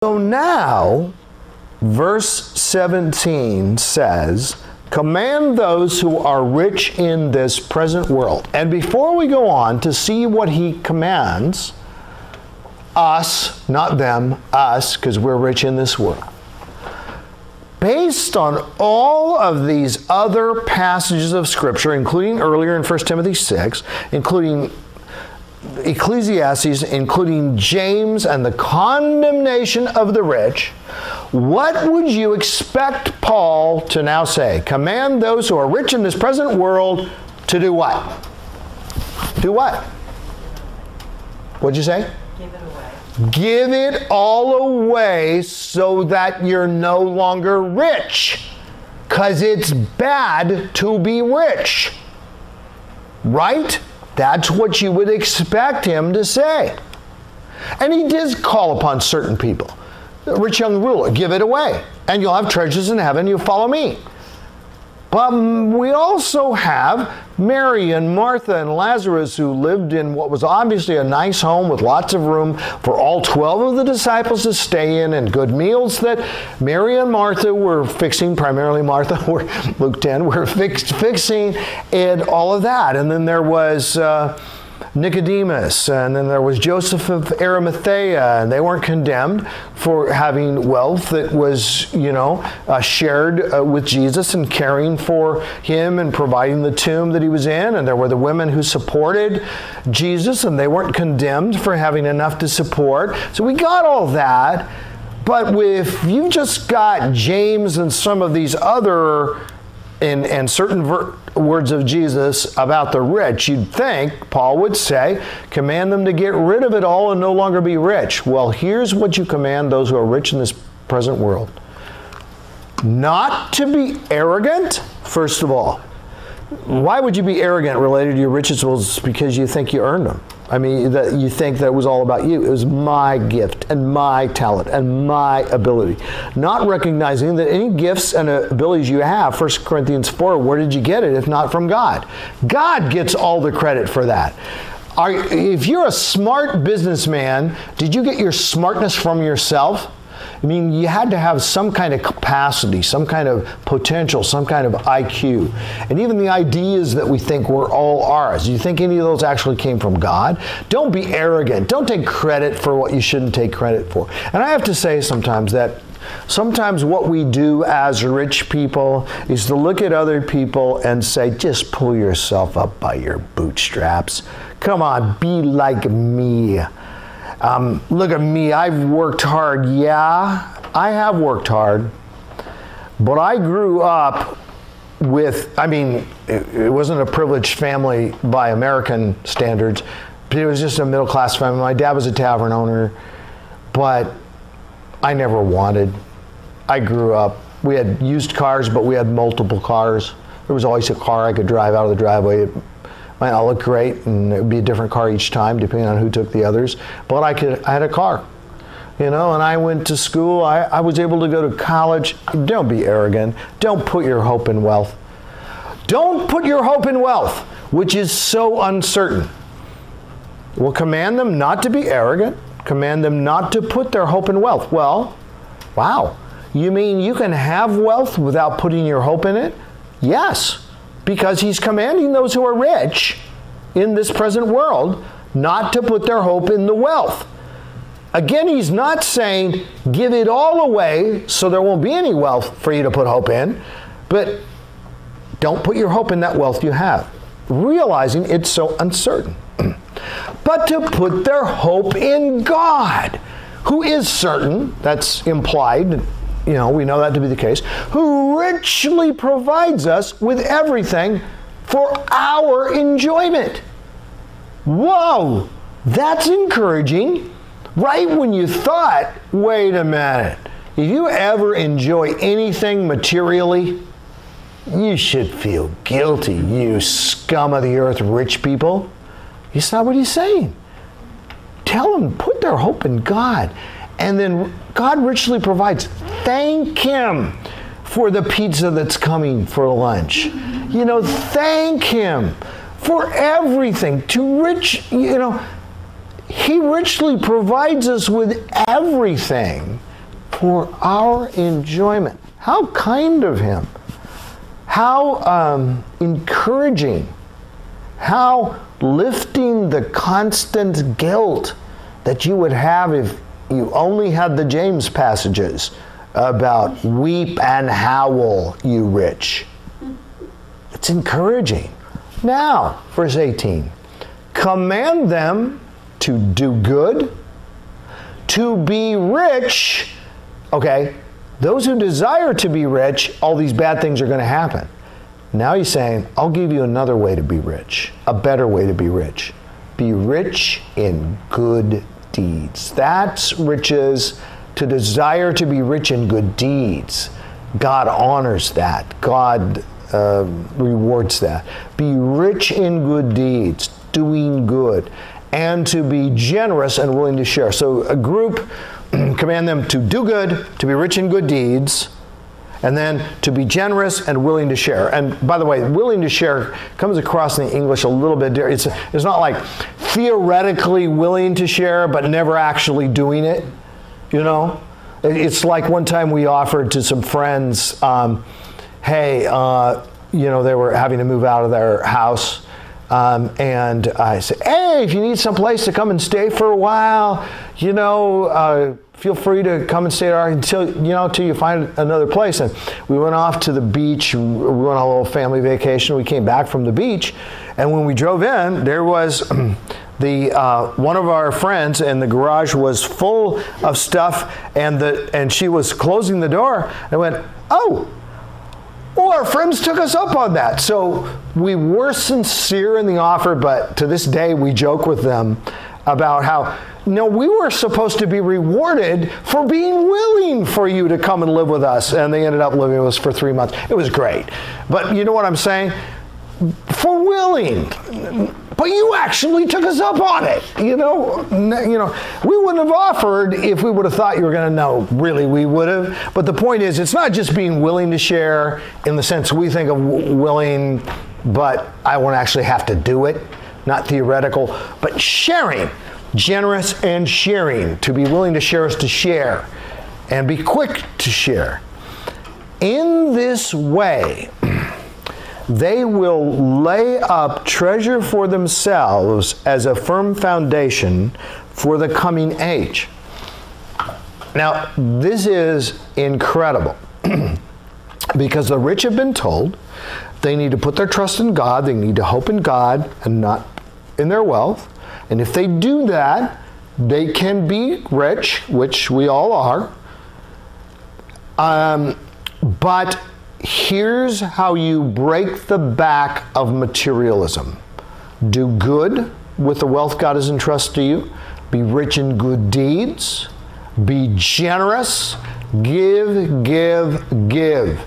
So now, verse 17 says, command those who are rich in this present world. And before we go on to see what he commands, us, not them, us, because we're rich in this world. Based on all of these other passages of Scripture, including earlier in 1 Timothy 6, including Ecclesiastes, including James and the condemnation of the rich, what would you expect Paul to now say? Command those who are rich in this present world to do what? Do what? What'd you say? Give it away. Give it all away so that you're no longer rich. Because it's bad to be rich. Right? That's what you would expect him to say. And he did call upon certain people. The rich young ruler, give it away, and you'll have treasures in heaven, you'll follow me. But we also have Mary and Martha and Lazarus, who lived in what was obviously a nice home with lots of room for all 12 of the disciples to stay in, and good meals that Mary and Martha were fixing, primarily Martha, Luke 10, were fixing, and all of that. And then there was Nicodemus, and then there was Joseph of Arimathea, and they weren't condemned for having wealth that was, shared with Jesus and caring for him and providing the tomb that he was in. And there were the women who supported Jesus, and they weren't condemned for having enough to support. So we got all that. But if you just got James and some of these other and certain words of Jesus about the rich, you'd think Paul would say, command them to get rid of it all and no longer be rich. Well, here's what you command those who are rich in this present world. Not to be arrogant, first of all. Why would you be arrogant related to your riches? Well, it's because you think you earned them. I mean, that you think that it was all about you. It was my gift and my talent and my ability. Not recognizing that any gifts and abilities you have, 1 Corinthians 4, where did you get it if not from God? God gets all the credit for that. If you're a smart businessman, did you get your smartness from yourself? I mean, you had to have some kind of capacity, some kind of potential, some kind of IQ. And even the ideas that we think were all ours, do you think any of those actually came from God? Don't be arrogant. Don't take credit for what you shouldn't take credit for. And I have to say sometimes what we do as rich people is to look at other people and say, just pull yourself up by your bootstraps. Come on, be like me. Look at me, I've worked hard. Yeah, I have worked hard. But I grew up with, it wasn't a privileged family by American standards, but it was just a middle-class family. My dad was a tavern owner, but I never wanted. I grew up, we had used cars, but we had multiple cars. There was always a car I could drive out of the driveway. It might not look great, and it would be a different car each time, depending on who took the others. But I had a car, and I went to school. I was able to go to college. Don't be arrogant. Don't put your hope in wealth. Don't put your hope in wealth, which is so uncertain. Well, command them not to be arrogant. Command them not to put their hope in wealth. Well, wow. You mean you can have wealth without putting your hope in it? Yes. Because he's commanding those who are rich in this present world not to put their hope in the wealth. Again, he's not saying give it all away so there won't be any wealth for you to put hope in, but don't put your hope in that wealth you have, realizing it's so uncertain. But to put their hope in God, who is certain, that's implied, we know that to be the case, who richly provides us with everything for our enjoyment. Whoa, that's encouraging. Right when you thought, wait a minute, if you ever enjoy anything materially, you should feel guilty, you scum of the earth rich people. It's not what he's saying. Tell them, put their hope in God. And then God richly provides. Thank him for the pizza that's coming for lunch. Thank him for everything. He richly provides us with everything for our enjoyment. How kind of him. How encouraging. How lifting the constant guilt that you would have if you only had the James passages about weep and howl, you rich. It's encouraging. Now, verse 18. Command them to do good, to be rich. Okay, those who desire to be rich, all these bad things are going to happen. Now he's saying, I'll give you another way to be rich, a better way to be rich. Be rich in good deeds. That's riches, to desire to be rich in good deeds. God honors that. God rewards that. Be rich in good deeds, doing good, and to be generous and willing to share. So a group, command them to do good, to be rich in good deeds, and then to be generous and willing to share. And by the way, willing to share comes across in the English a little bit different. It's not like theoretically willing to share, but never actually doing it. You know? It's like one time we offered to some friends, hey, you know, they were having to move out of their house. And I said, hey, if you need some place to come and stay for a while, you know, feel free to come and stay there until you find another place. And we went off to the beach. We went on a little family vacation. We came back from the beach. And when we drove in, there was one of our friends, and the garage was full of stuff. And she was closing the door. I went, oh, well, our friends took us up on that. So we were sincere in the offer, but to this day we joke with them about how, no, we were supposed to be rewarded for being willing for you to come and live with us. And they ended up living with us for 3 months. It was great. But you know what I'm saying? For willing. But you actually took us up on it. You know, we wouldn't have offered if we would have thought you were going to know. Really, we would have. But the point is, it's not just being willing to share in the sense we think of willing, but I won't actually have to do it. Not theoretical, but sharing. Generous and sharing. To be willing to share is to share. And be quick to share. In this way, they will lay up treasure for themselves as a firm foundation for the coming age. Now, this is incredible because the rich have been told they need to put their trust in God, they need to hope in God and not in their wealth. And if they do that, they can be rich, which we all are. But here's how you break the back of materialism. Do good with the wealth God has entrusted to you. Be rich in good deeds. Be generous. Give, give, give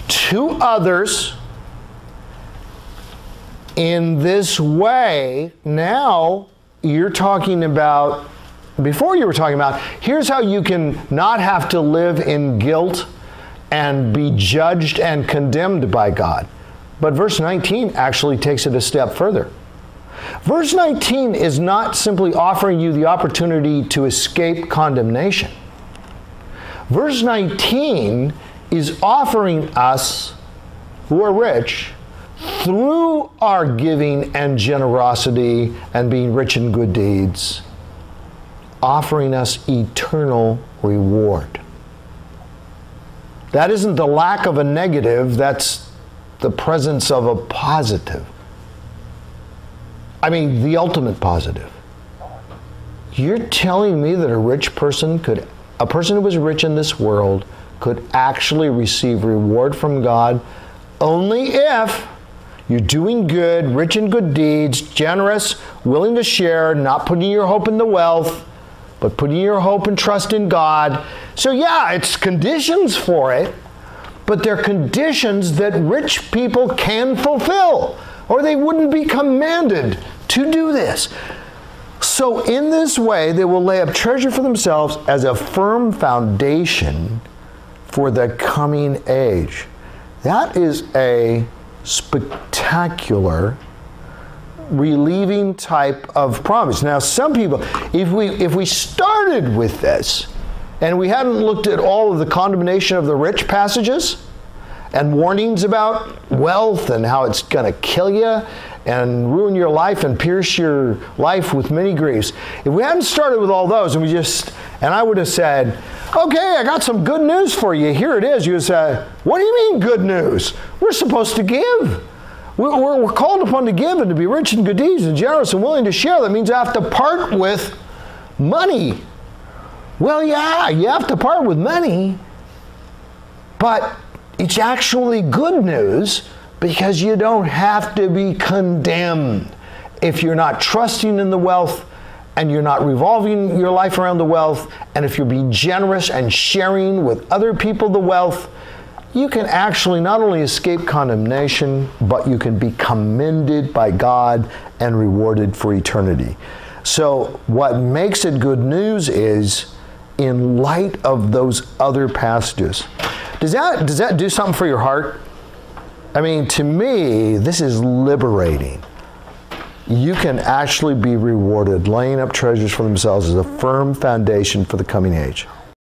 to others. In this way, now you're talking about, before you were talking about, here's how you can not have to live in guilt and be judged and condemned by God. But verse 19 actually takes it a step further. Verse 19 is not simply offering you the opportunity to escape condemnation. Verse 19 is offering us, who are rich, through our giving and generosity and being rich in good deeds, offering us eternal reward. That isn't the lack of a negative, that's the presence of a positive. I mean, the ultimate positive. You're telling me that a person who was rich in this world could actually receive reward from God only if you're doing good, rich in good deeds, generous, willing to share, not putting your hope in the wealth, but putting your hope and trust in God. So yeah, it's conditions for it, but they're conditions that rich people can fulfill, or they wouldn't be commanded to do this. So in this way, they will lay up treasure for themselves as a firm foundation for the coming age. That is a spectacular, relieving type of promise. Now, some people, if we started with this and we hadn't looked at all of the condemnation of the rich passages and warnings about wealth and how it's going to kill you and ruin your life and pierce your life with many griefs. If we hadn't started with all those and I would have said, okay, I got some good news for you. Here it is. You would say, what do you mean good news? We're supposed to give. We're called upon to give and to be rich in good deeds and generous and willing to share. That means I have to part with money. Well, yeah, you have to part with money, but it's actually good news because you don't have to be condemned if you're not trusting in the wealth and you're not revolving your life around the wealth, and if you're being generous and sharing with other people the wealth, you can actually not only escape condemnation, but you can be commended by God and rewarded for eternity. So what makes it good news is, in light of those other passages, does that do something for your heart? I mean, to me, this is liberating. You can actually be rewarded. Laying up treasures for themselves is a firm foundation for the coming age.